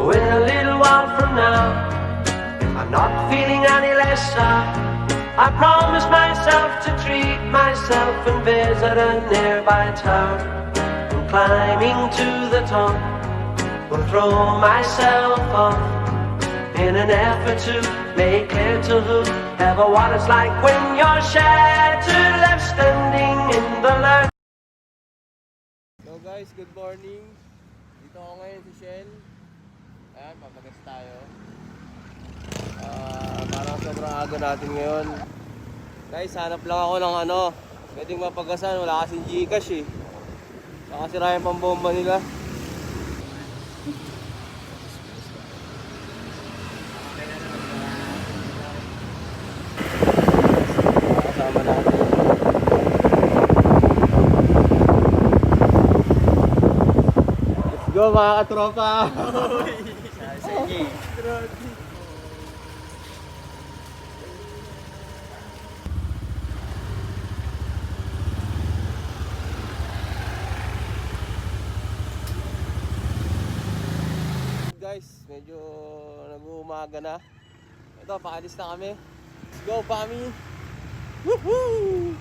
So in a little while from now, if I'm not feeling any lesser, I promise myself to treat myself and visit a nearby tower. And climbing to the top, will throw myself off in an effort to make clear to whoever what it's like when you're shattered, left standing in the light. So guys, good morning. Dito ako ngayon sa Shell. Ayan, papagas tayo. Parang sobrang aga natin ngayon. Guys, hanap lang ako ng pwedeng mapagasan. Wala kasing Gcash eh. Nakasira yung pambomba nila. Kasama natin. Let's go mga katropa! Sige. Guys, medyo nag-uumaga na. Ito, pakalis na kami. Let's go, Pami! Woohoo!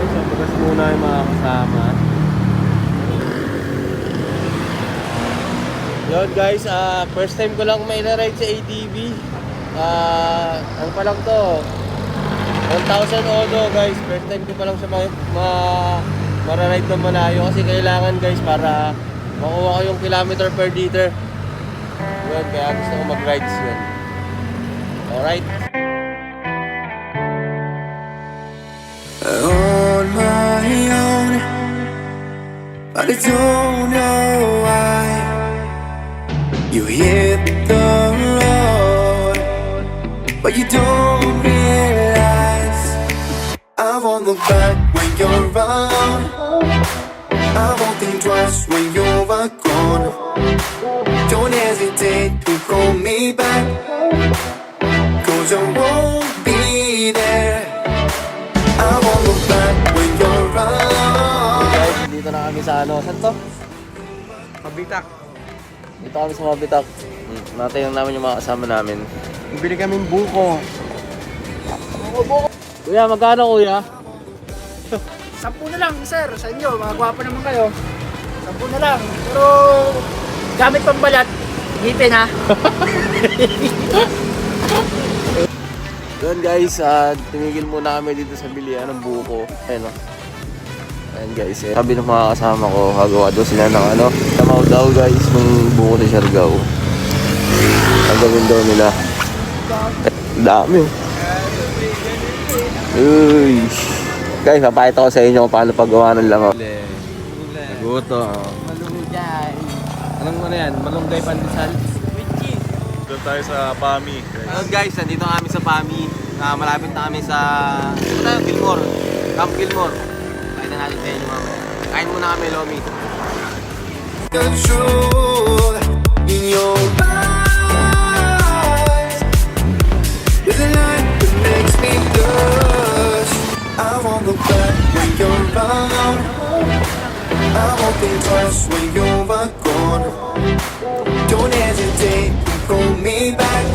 Guys, papagas muna yung mga kasama. Yun guys, first time ko lang may na-ride sa ATV. Ano pa lang to? 1,000 odo guys, first time ko pa lang siya mara-ride ng malayo kasi kailangan guys para makuha ko yung kilometer per liter. Yun, kaya gusto ko mag-rides yun. Alright. On my own, but I don't know why you hit the road, but you don't realize I won't look back when you're around. I won't think twice when you're gone. Don't hesitate to call me back, 'cause I won't be there. I won't look back when you're around. Guys, dito na kami sa saan to? Mabitak. Dito kami sa Mabitak. Natayang namin yung mga kasama namin. Bili kaming buko. Kuya, magkano kuya? 10 na lang, sir, sa inyo. Mga gwapo naman kayo. 10 na lang. Pero, gamit pang balat, ngipin ha. Doon guys, tumigil muna kami dito sa bilihan ng buko. Ayun o. Ayan guys, sabi ng mga kasama ko, gagawa daw sila ng tamaw daw guys, ng buko sa Siargao. Ang gawin daw nila. Dami. Uy. Guys, papakita ko sa inyo kung paano paggawa ng langaw. Guto. Malunggay. Anong yan? Malunggay pandesal? Doon tayo sa Pami. Hello guys, nandito kami sa Pami. Malapit na kami sa Gilmore. Camp Gilmore. Pakita natin sa inyo mamaya. Kain muna kami, Lomi. Control in your eyes. There's a light that makes me blush. I won't look back when you're around. I won't think twice when you're gone. Don't hesitate to call me back.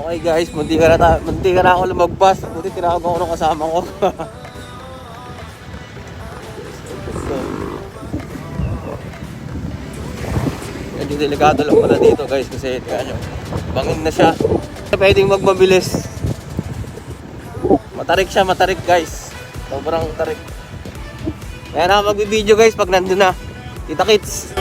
Okay guys, munti ka na ako lumagpas. Buti tinawag ako ng kasama ko. Medyo delikado lang pala dito guys kasi bangin na siya. Pwedeng magmabilis. Matarik siya, matarik guys. Sobrang tarik. Kaya na magbibideo guys pag nandun na. Kita kits.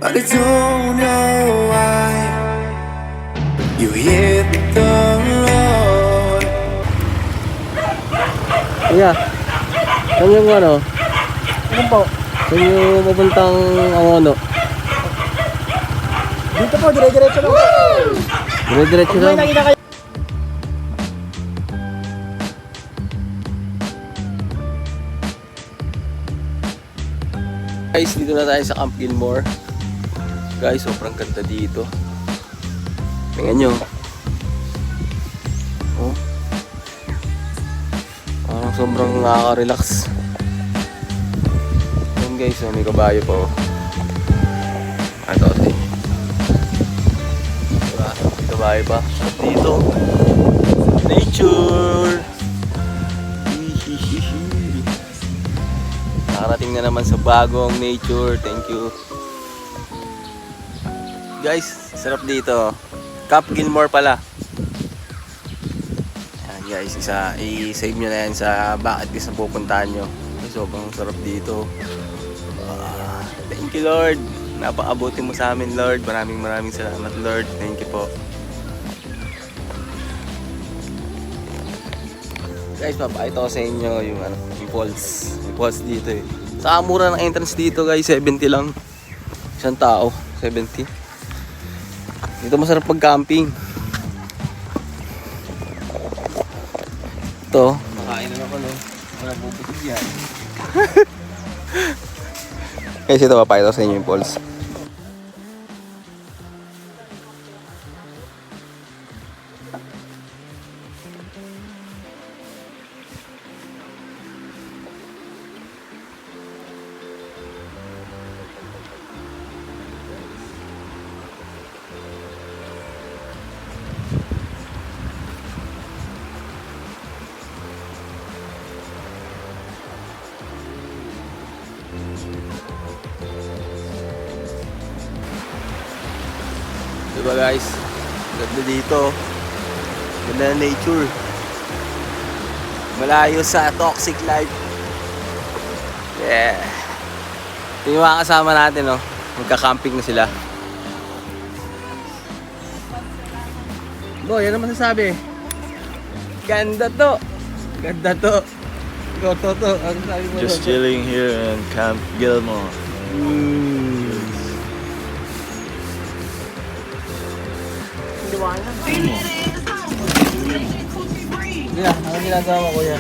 but I don't know why you hit the road. Kuya, saan yung ano? Ano po? Saan yung papuntang Angono? Dito po, dire-diretso lang. Dire-diretso Kung lang. may nakita kayo. Guys, dito na tayo sa Camp Gilmore. Guys, sobrang ganda dito. Tingnan nyo. Oh. Parang sobrang nakaka-relax. Yan guys, oh, may kabayo pa oh. Ito, ito. Diba? May kabayo pa. Dito. Nature! Hihihihi. Nakarating na naman sa bagong nature. Thank you. Guys, sarap dito. Camp Gilmore pala. Ayan guys, i-save nyo na yan sa bucket list na pupuntahan nyo. Sobrang sarap dito. Thank you Lord. Napakabuti mo sa amin Lord. Maraming salamat Lord. Thank you po. Guys, papakita ko sa inyo yung falls. Yung falls dito eh. Sa mura ng entrance dito guys, 70 lang. Isang tao, 70. Dito masarap pag-camping. Ito, makain na ako no. Wala bubusog yan. Guys, ito papakita ko sa inyo yung falls. Diba guys? Ganda dito. Ganda na nature. Malayo sa toxic life. Yeah. Ito yung mga kasama natin, no? Magka-camping na sila. Boy, ano masasabi? Ganda to. Ganda to. Ikaw to. Ano sabi mo? Just chilling here in Camp Gilmore. Kuya, ano ginagawa mo kuya?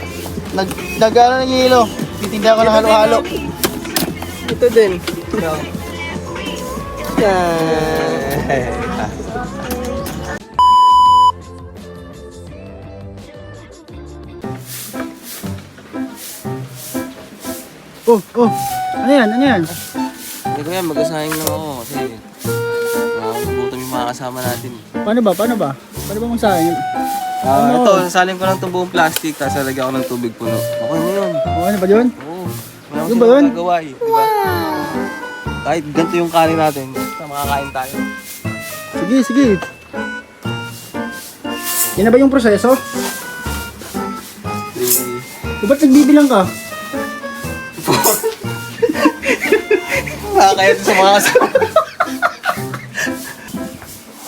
Nagano ng yelo. Titinda ko ng halo-halo. Ito din. Oh. Ano yan? Hindi ko yan, mag-assign lang ako kasi nakakagutom yung mga kasama natin. Paano ba? Paano ba kung saan? Ito, sasalim ko lang itong buong plastic, tapos lalagyan ko ng tubig puno. Okay mo yun. Ano ba yun? Oo. Wala Yun ba yun? magagawa eh, di ba? Kahit ganito yung kanin natin, basta makakain tayo. Sige. Yan na ba yung proseso? Ba't nagbibilang ka? Kaya sa mga kasama.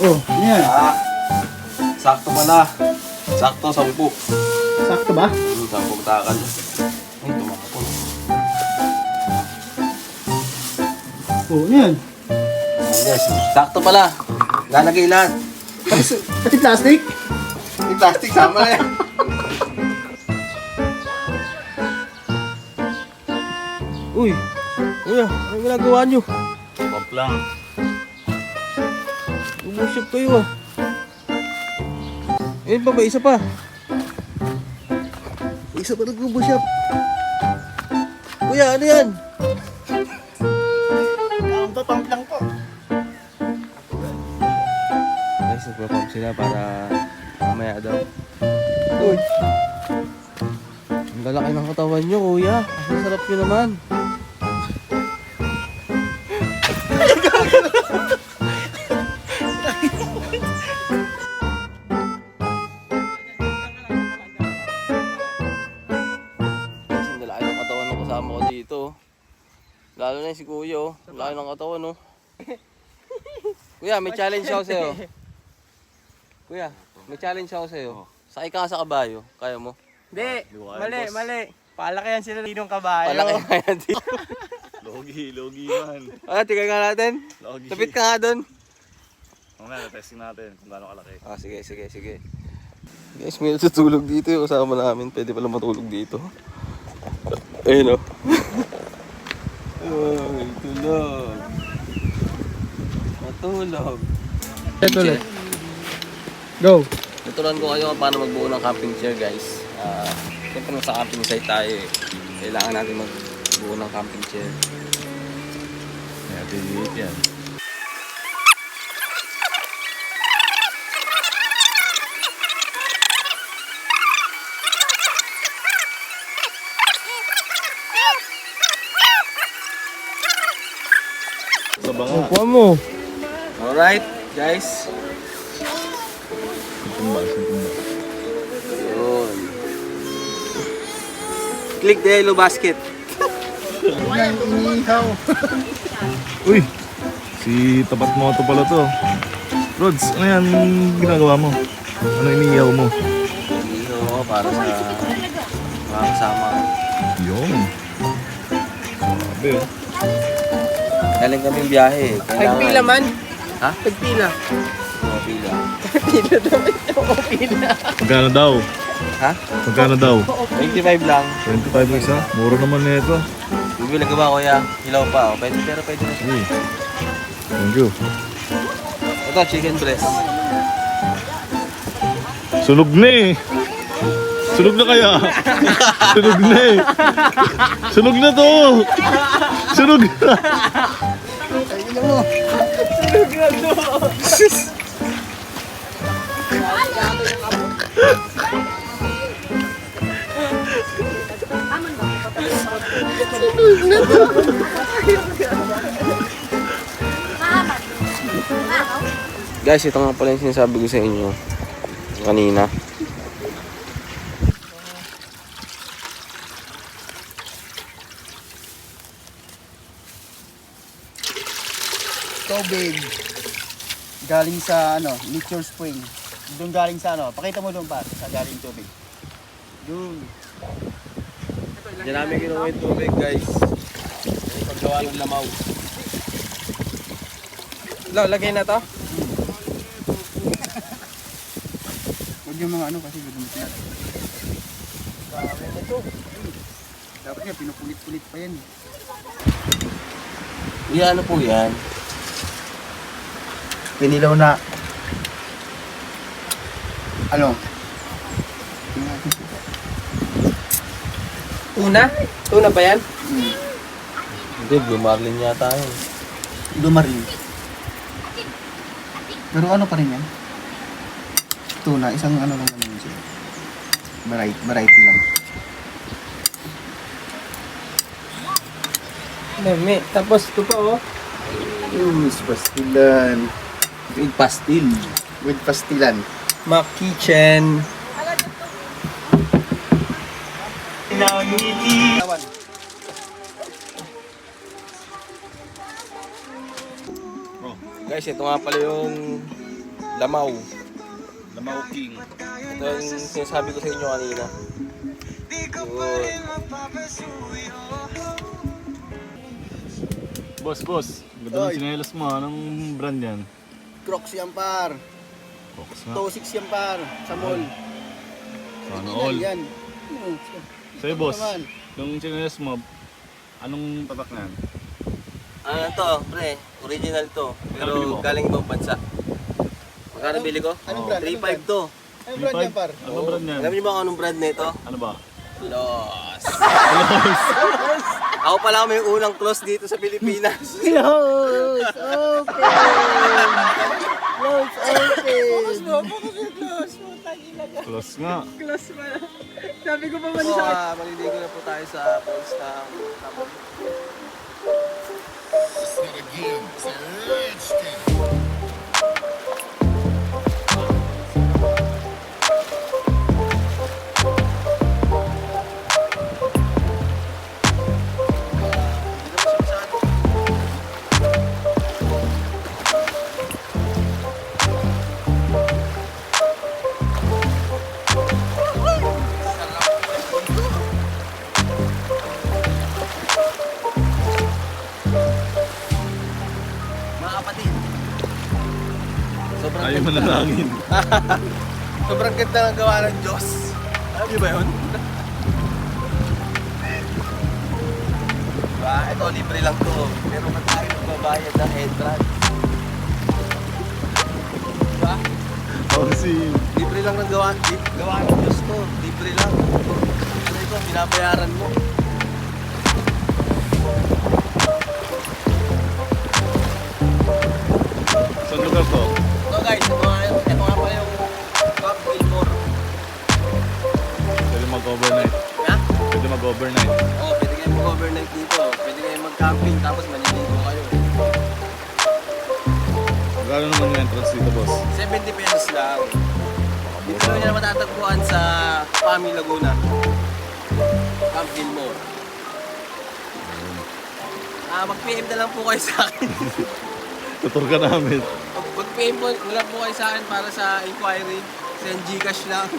Oh, ano yan? Sakto pala. Sakto, 10. Sakto ba? 10 takal. Ay, tumakapon. Oh, ano yan? Yes, sakto pala. Lalagay lahat. Pati plastic? Yung plastic, sama na yan. Uy, kuya, anong ginagawa nyo? Pump lang. Umusyap kayo ah. Ayun pa ba? Isa pa. Isa pa nag-umusyap. Kuya, ano yan? Pump lang po. Guys, nagpa-pump sila para mamaya daw. Uy. Ang lalaki ng katawan nyo, kuya. Ang sarap nyo naman. Guys, ang lalaki ng katawan ng kasama ko dito. Lalo na yung si kuya, oh. Ang lalaki ng katawan, oh. Kuya, may challenge ako sa'yo. Kuya, may challenge ako sa'yo. Sakay ka sa kabayo. Kaya mo? Hindi, Di ko kaya, mali, boss. mali. Palakihan sila ng kabayo. Palaki kaya dito. Logi man. Tigay ka natin. Logi. Tapit ka nga doon. Mamaya, testing natin kung gaano kalaki. Sige. Guys, may natutulog dito yung kasama namin. Pwede pala matulog dito. Ayun o. Ay, tulog. Matulog. Ulit. Go. Tuturuan ko kayo kung paano magbuo ng camping chair, guys. Siyempre nasa camping site tayo eh. Kailangan natin magbuo ng camping chair. Kaya tiniit yan. Sa banga. Kuha mo. Alright, guys. Tumba. Yun. Click the yellow basket. Uy! Si Tapat Moto pala to. Rods, ano yan ginagawa mo? Ano iniiyaw mo? Dito para sa mga kasama. Yun. Grabe oh. Galing kaming biyahe. Pagpila man. Ha? Pagpila. Oo, pila. Pila daw. Pila. Magkano daw? Ha? Magkano daw? 25 lang. 25 isa? Mura naman na ito. Bibili ka ba, kuya? Hilaw pa. Oh. Pwede na siya. Uy. Thank you. Ito, chicken breast. Sunog na eh. Sunog na kaya? Sunog na eh. Sunog na to. Sunog na. Guys, ito nga pala yung sinasabi ko sa inyo kanina. Tubig. Galing sa Nature Spring. Doon galing sa pakita mo doon pa sa galing tubig. Doon. Diyan namin kinuha yung tubig, guys. Yung paggawa ng lamaw. Lagay na to. Huwag yung mga kasi gagamitin natin. Dapat nga pinupulit-pulit pa yan. Yan, ano po yan? Pinilaw na Tuna? Tuna ba yan? Hindi, Blue Marlin yata yun. lumarin. Pero ano pa rin yan? Tuna, isang lang naman siya. Variety lang. Dami. Tapos ito pa oh. Pastilan. With pastil. With pastilan. Mac Kitchen. Guys, ito nga pala yung lamaw. Lamaw King. Ito yung sinasabi ko sa inyo kanina. Yun. Boss. Ganda ng sinelas mo. Anong brand yan? Crocs yan par. Focus nga. Tosix yan par. Sa mall. Sana all. Yan. Sa'yo boss, Naman. yung sinelas mo, anong tatak na yan? Ano to, pre? Original to. Pero Ano bili mo? galing ibang bansa. Magkano bili ko? Anong brand? 3.5 to. Anong brand yan par? Anong brand yan? Alam niyo ba kung anong brand nito? Ano ba? Lost. Ako pala may unang close dito sa Pilipinas. Close! Open! Close! Open! Close nga. Close pa na. Sabi ko pa man So, maliligo na po tayo sa falls ng Tapon. ganda. manalangin. Sobrang ganda ng gawa ng Diyos. Alam niyo ba yun? Diba? Ito, libre lang to. Pero ba't tayo magbabayad ng entrance? Diba? Kasi, Libre lang ng gawa ng Diyos to. Libre lang. Ano ito, binabayaran mo. saan lugar to? So guys, ito nga pala yung Camp Gilmore. Pwede mag-overnight. Ha? Pwede mag-overnight. Oo, pwede kayo mag-overnight dito. Pwede kayo mag-camping tapos maliligo kayo. Magkano naman yung entrance dito, boss? 70 pesos lang. Dito nyo na matatagpuan sa Pami, Laguna. Camp Gilmore. Mag-PM na lang po kayo sa akin. Tutur ka namin. Mag-PM na lang po kayo sa akin para sa inquiry. Send Gcash lang.